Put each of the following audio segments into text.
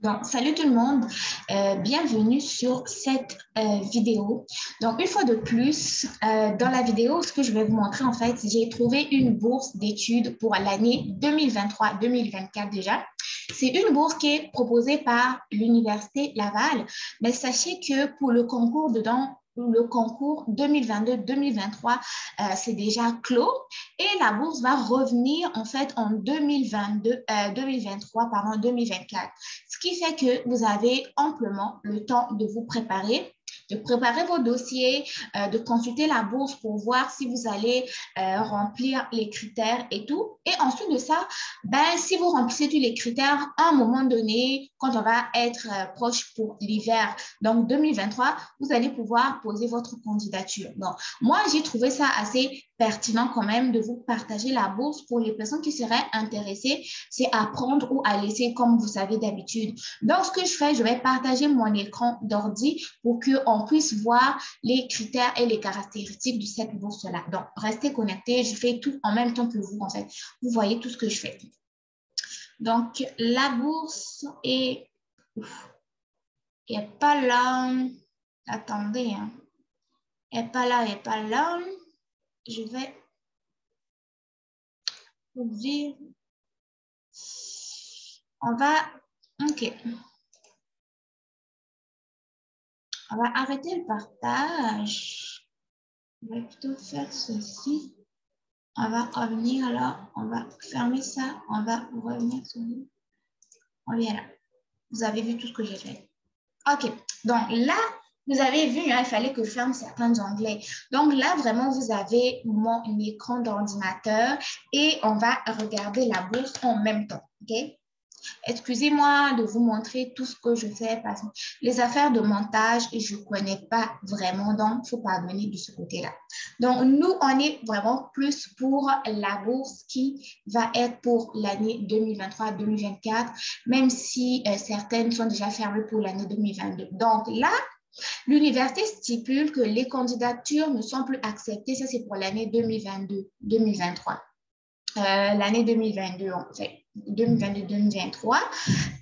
Donc, salut tout le monde, bienvenue sur cette vidéo. Donc, une fois de plus, dans la vidéo, ce que je vais vous montrer, en fait, j'ai trouvé une bourse d'études pour l'année 2023-2024 déjà. C'est une bourse qui est proposée par l'Université Laval, mais sachez que pour le concours le concours 2022-2023, c'est déjà clos et la bourse va revenir en fait en 2023, pardon, 2024. Ce qui fait que vous avez amplement le temps de vous préparer, de préparer vos dossiers, de consulter la bourse pour voir si vous allez remplir les critères et tout. Et ensuite de ça, si vous remplissez tous les critères, à un moment donné, quand on va être proche pour l'hiver, donc 2023, vous allez pouvoir poser votre candidature. Donc, moi, j'ai trouvé ça assez pertinent quand même de vous partager la bourse pour les personnes qui seraient intéressées, c'est à prendre ou à laisser comme vous savez d'habitude. Donc, ce que je fais, je vais partager mon écran d'ordi pour qu'on puisse voir les critères et les caractéristiques de cette bourse-là. Donc, restez connectés, je fais tout en même temps que vous, en fait. Vous voyez tout ce que je fais. Donc, la bourse est pas là. Attendez, hein. Elle n'est pas là, elle n'est pas là. Je vais ouvrir. On va, ok. On va arrêter le partage. On va plutôt faire ceci. On va revenir là. On va fermer ça. On va revenir sur nous. On vient là. Vous avez vu tout ce que j'ai fait. Ok. Donc là, vous avez vu, hein, il fallait que je ferme certains onglets. Donc là, vraiment, vous avez mon écran d'ordinateur et on va regarder la bourse en même temps. Ok? Excusez-moi de vous montrer tout ce que je fais parce que les affaires de montage, je ne connais pas vraiment, donc il ne faut pas venir de ce côté-là. Donc, nous, on est vraiment plus pour la bourse qui va être pour l'année 2023-2024, même si certaines sont déjà fermées pour l'année 2022. Donc là, l'université stipule que les candidatures ne sont plus acceptées, ça c'est pour l'année 2022-2023. L'année 2022, en fait. 2022-2023.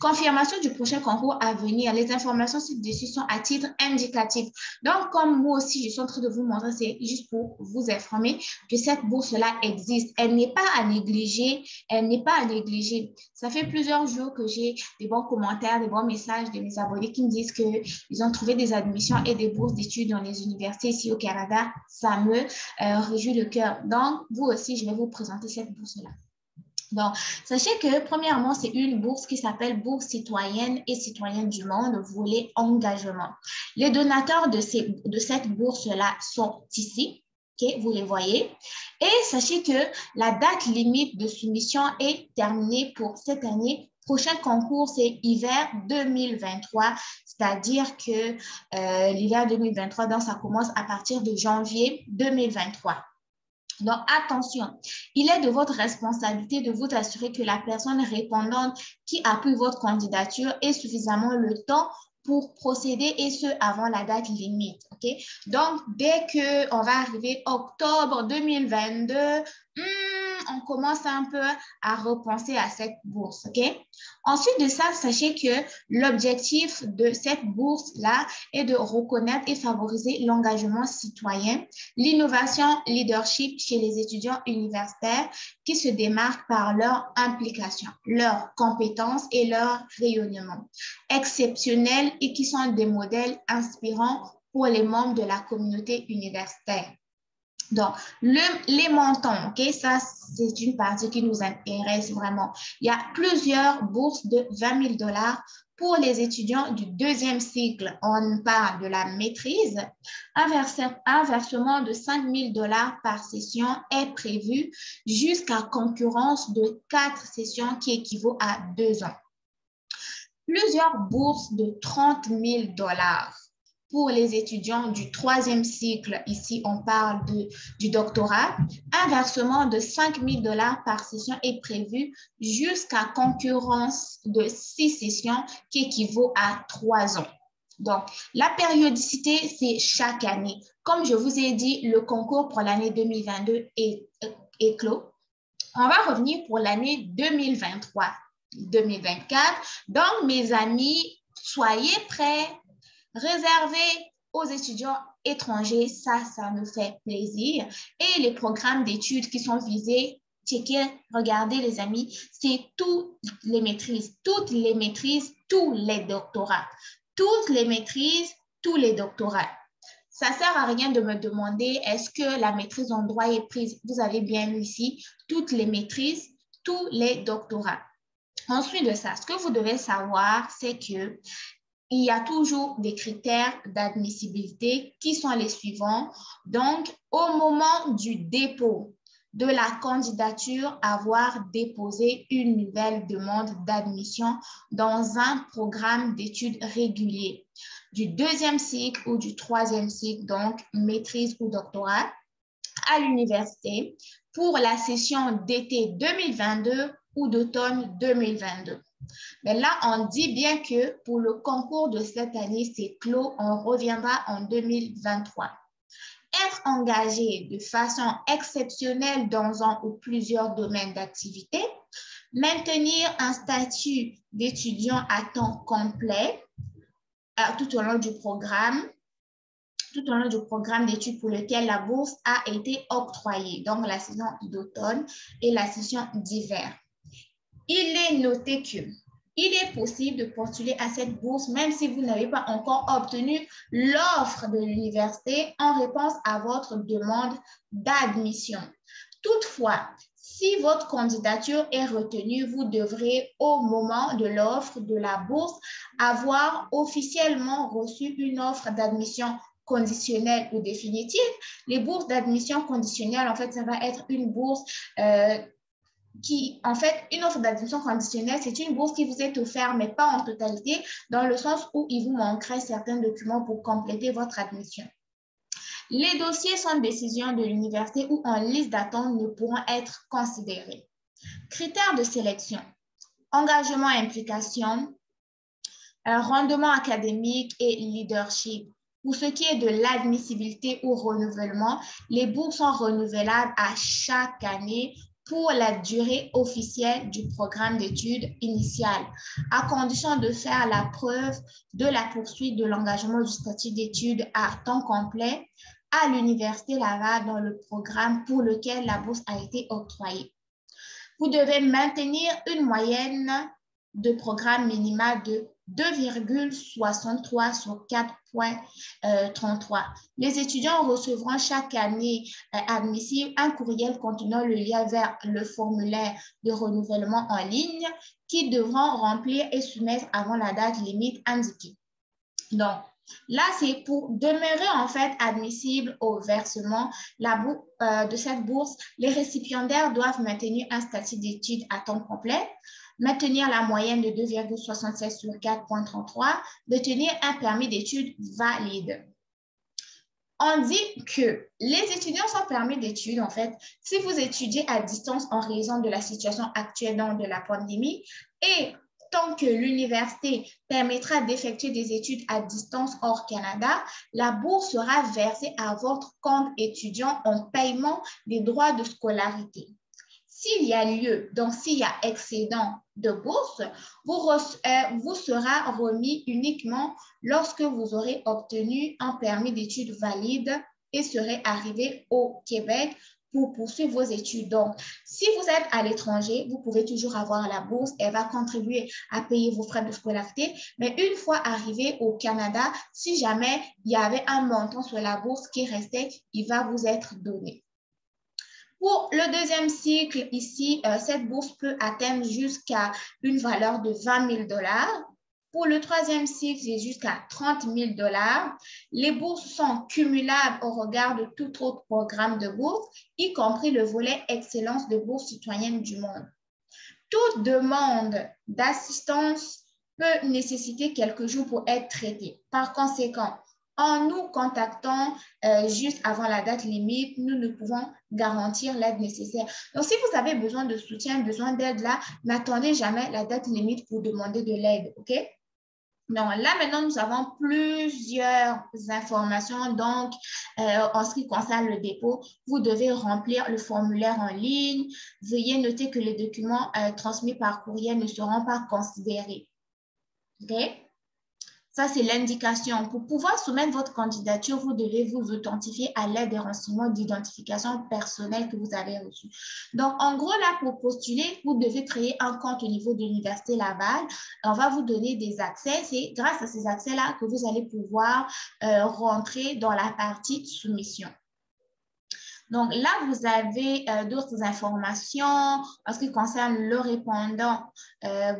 Confirmation du prochain concours à venir. Les informations ci-dessus sont à titre indicatif. Donc, comme moi aussi, je suis en train de vous montrer, c'est juste pour vous informer que cette bourse-là existe. Elle n'est pas à négliger. Elle n'est pas à négliger. Ça fait plusieurs jours que j'ai des bons commentaires, des bons messages de mes abonnés qui me disent qu'ils ont trouvé des admissions et des bourses d'études dans les universités ici au Canada. Ça me réjouit le cœur. Donc, vous aussi, je vais vous présenter cette bourse-là. Donc, sachez que premièrement, c'est une bourse qui s'appelle Bourse citoyenne et citoyenne du monde, volet engagement. Les donateurs de cette bourse-là sont ici. Okay, vous les voyez. Et sachez que la date limite de soumission est terminée pour cette année. Prochain concours, c'est hiver 2023, c'est-à-dire que l'hiver 2023, donc ça commence à partir de janvier 2023. Donc, attention, il est de votre responsabilité de vous assurer que la personne répondante qui appuie votre candidature ait suffisamment le temps pour procéder et ce, avant la date limite. OK? Donc, dès qu'on va arriver octobre 2022, on commence un peu à repenser à cette bourse. OK? Ensuite de ça, sachez que l'objectif de cette bourse-là est de reconnaître et favoriser l'engagement citoyen, l'innovation leadership chez les étudiants universitaires qui se démarquent par leur implication, leurs compétences et leur rayonnement exceptionnels et qui sont des modèles inspirants pour les membres de la communauté universitaire. Donc, les montants, OK, ça, c'est une partie qui nous intéresse vraiment. Il y a plusieurs bourses de 20 000 $ pour les étudiants du deuxième cycle. On parle de la maîtrise. Un versement de 5 000 $ par session est prévu jusqu'à concurrence de 4 sessions qui équivaut à 2 ans. Plusieurs bourses de 30 000 $ pour les étudiants du troisième cycle. Ici, on parle du doctorat. Un versement de 5 000 $ par session est prévu jusqu'à concurrence de 6 sessions qui équivaut à 3 ans. Donc, la périodicité, c'est chaque année. Comme je vous ai dit, le concours pour l'année 2022 est clos. On va revenir pour l'année 2023. 2024. Donc, mes amis, soyez prêts. Réservez aux étudiants étrangers, ça nous fait plaisir. Et les programmes d'études qui sont visés, checkez, regardez les amis, c'est toutes les maîtrises, tous les doctorats. Toutes les maîtrises, tous les doctorats. Ça ne sert à rien de me demander est-ce que la maîtrise en droit est prise. Vous avez bien vu ici, toutes les maîtrises, tous les doctorats. Ensuite de ça, ce que vous devez savoir, c'est que il y a toujours des critères d'admissibilité qui sont les suivants. Donc, au moment du dépôt de la candidature, avoir déposé une nouvelle demande d'admission dans un programme d'études régulier du deuxième cycle ou du troisième cycle, donc maîtrise ou doctorat, à l'université pour la session d'été 2022 ou d'automne 2022. Mais là, on dit bien que pour le concours de cette année, c'est clos, on reviendra en 2023. Être engagé de façon exceptionnelle dans un ou plusieurs domaines d'activité, maintenir un statut d'étudiant à temps complet tout au long du programme d'études pour lequel la bourse a été octroyée, donc la saison d'automne et la session d'hiver. Il est noté que il est possible de postuler à cette bourse même si vous n'avez pas encore obtenu l'offre de l'université en réponse à votre demande d'admission. Toutefois, si votre candidature est retenue, vous devrez, au moment de l'offre de la bourse, avoir officiellement reçu une offre d'admission conditionnelle ou définitive. Les bourses d'admission conditionnelle, en fait, ça va être une bourse une offre d'admission conditionnelle, c'est une bourse qui vous est offerte, mais pas en totalité, dans le sens où il vous manquerait certains documents pour compléter votre admission. Les dossiers sans décision de l'université ou en liste d'attente ne pourront être considérés. Critères de sélection, engagement et implication, rendement académique et leadership. Pour ce qui est de l'admissibilité ou renouvellement, les bourses sont renouvelables à chaque année pour la durée officielle du programme d'études initial, à condition de faire la preuve de la poursuite de l'engagement du statut d'études à temps complet à l'Université Laval dans le programme pour lequel la bourse a été octroyée. Vous devez maintenir une moyenne de programme minimale de 2,63 sur 4,33. Les étudiants recevront chaque année admissible un courriel contenant le lien vers le formulaire de renouvellement en ligne qu'ils devront remplir et soumettre avant la date limite indiquée. Donc, là, c'est pour demeurer en fait admissible au versement de cette bourse. Les récipiendaires doivent maintenir un statut d'études à temps complet, maintenir la moyenne de 2,76 sur 4,33, détenir un permis d'études valide. On dit que les étudiants sont permis d'études, en fait, si vous étudiez à distance en raison de la situation actuelle de la pandémie et tant que l'université permettra d'effectuer des études à distance hors Canada, la bourse sera versée à votre compte étudiant en paiement des droits de scolarité. S'il y a lieu, donc s'il y a excédent de bourse, vous sera remis uniquement lorsque vous aurez obtenu un permis d'études valide et serez arrivé au Québec pour poursuivre vos études. Donc, si vous êtes à l'étranger, vous pouvez toujours avoir la bourse. Elle va contribuer à payer vos frais de scolarité. Mais une fois arrivé au Canada, si jamais il y avait un montant sur la bourse qui restait, il va vous être donné. Pour le deuxième cycle, ici, cette bourse peut atteindre jusqu'à une valeur de 20 000 $. Pour le troisième cycle, c'est jusqu'à 30 000 $. Les bourses sont cumulables au regard de tout autre programme de bourse, y compris le volet Excellence de bourse citoyenne du monde. Toute demande d'assistance peut nécessiter quelques jours pour être traitée. Par conséquent, en nous contactant juste avant la date limite, nous ne pouvons garantir l'aide nécessaire. Donc, si vous avez besoin de soutien, besoin d'aide là, n'attendez jamais la date limite pour demander de l'aide, OK? Donc là, maintenant, nous avons plusieurs informations. Donc, en ce qui concerne le dépôt, vous devez remplir le formulaire en ligne. Veuillez noter que les documents transmis par courriel ne seront pas considérés. OK? Ça, c'est l'indication. Pour pouvoir soumettre votre candidature, vous devez vous authentifier à l'aide des renseignements d'identification personnelle que vous avez reçus. Donc, en gros, là, pour postuler, vous devez créer un compte au niveau de l'Université Laval. On va vous donner des accès. C'est grâce à ces accès-là que vous allez pouvoir rentrer dans la partie soumission. Donc là, vous avez d'autres informations en ce qui concerne le répondant,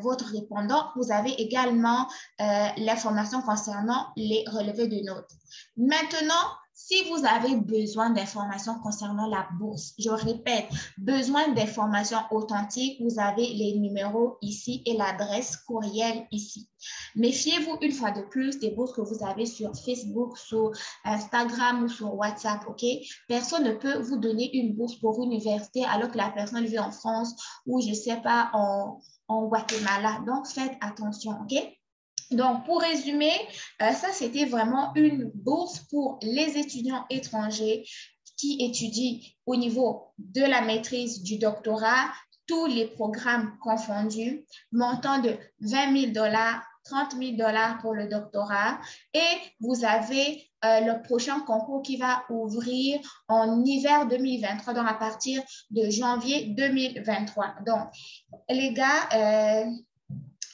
votre répondant. Vous avez également l'information concernant les relevés de notes. Maintenant, si vous avez besoin d'informations concernant la bourse, je répète, besoin d'informations authentiques, vous avez les numéros ici et l'adresse courriel ici. Méfiez-vous une fois de plus des bourses que vous avez sur Facebook, sur Instagram ou sur WhatsApp, OK? Personne ne peut vous donner une bourse pour une université alors que la personne vit en France ou, je ne sais pas, en Guatemala. Donc, faites attention, OK? Donc, pour résumer, ça, c'était vraiment une bourse pour les étudiants étrangers qui étudient au niveau de la maîtrise du doctorat, tous les programmes confondus, montant de 20 000 $, 30 000 $ pour le doctorat. Et vous avez le prochain concours qui va ouvrir en hiver 2023, donc à partir de janvier 2023. Donc, les gars,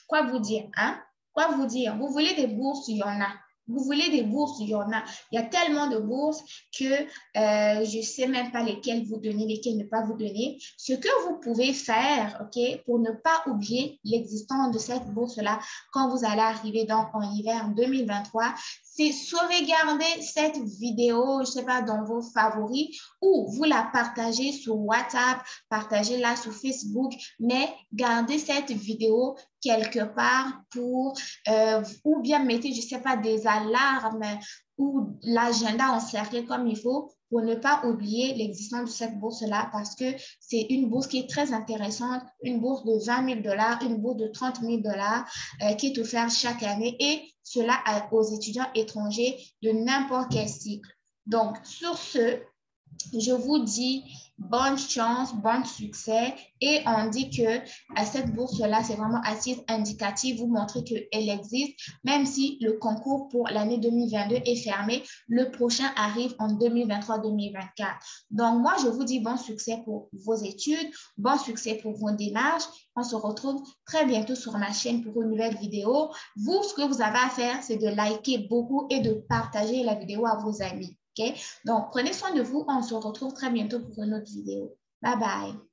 quoi vous dire, hein? Quoi vous dire? Vous voulez des bourses, il y en a. Vous voulez des bourses, il y en a. Il y a tellement de bourses que je ne sais même pas lesquelles vous donner, lesquelles ne pas vous donner. Ce que vous pouvez faire, OK, pour ne pas oublier l'existence de cette bourse-là quand vous allez arriver en hiver 2023, c'est sauvegarder cette vidéo, je ne sais pas, dans vos favoris ou vous la partagez sur WhatsApp, partagez-la sur Facebook, mais gardez cette vidéo quelque part pour, ou bien mettez, je ne sais pas, des alarmes ou l'agenda encerclé comme il faut pour ne pas oublier l'existence de cette bourse-là parce que c'est une bourse qui est très intéressante, une bourse de 20 000 $, une bourse de 30 000 $ qui est offerte chaque année et cela aux étudiants étrangers de n'importe quel cycle. Donc, sur ce, je vous dis bonne chance, bon succès et on dit que cette bourse-là, c'est vraiment à titre indicatif, vous montrez qu'elle existe, même si le concours pour l'année 2022 est fermé, le prochain arrive en 2023-2024. Donc, moi, je vous dis bon succès pour vos études, bon succès pour vos démarches. On se retrouve très bientôt sur ma chaîne pour une nouvelle vidéo. Vous, ce que vous avez à faire, c'est de liker beaucoup et de partager la vidéo à vos amis. OK? Donc, prenez soin de vous. On se retrouve très bientôt pour une autre vidéo. Bye bye.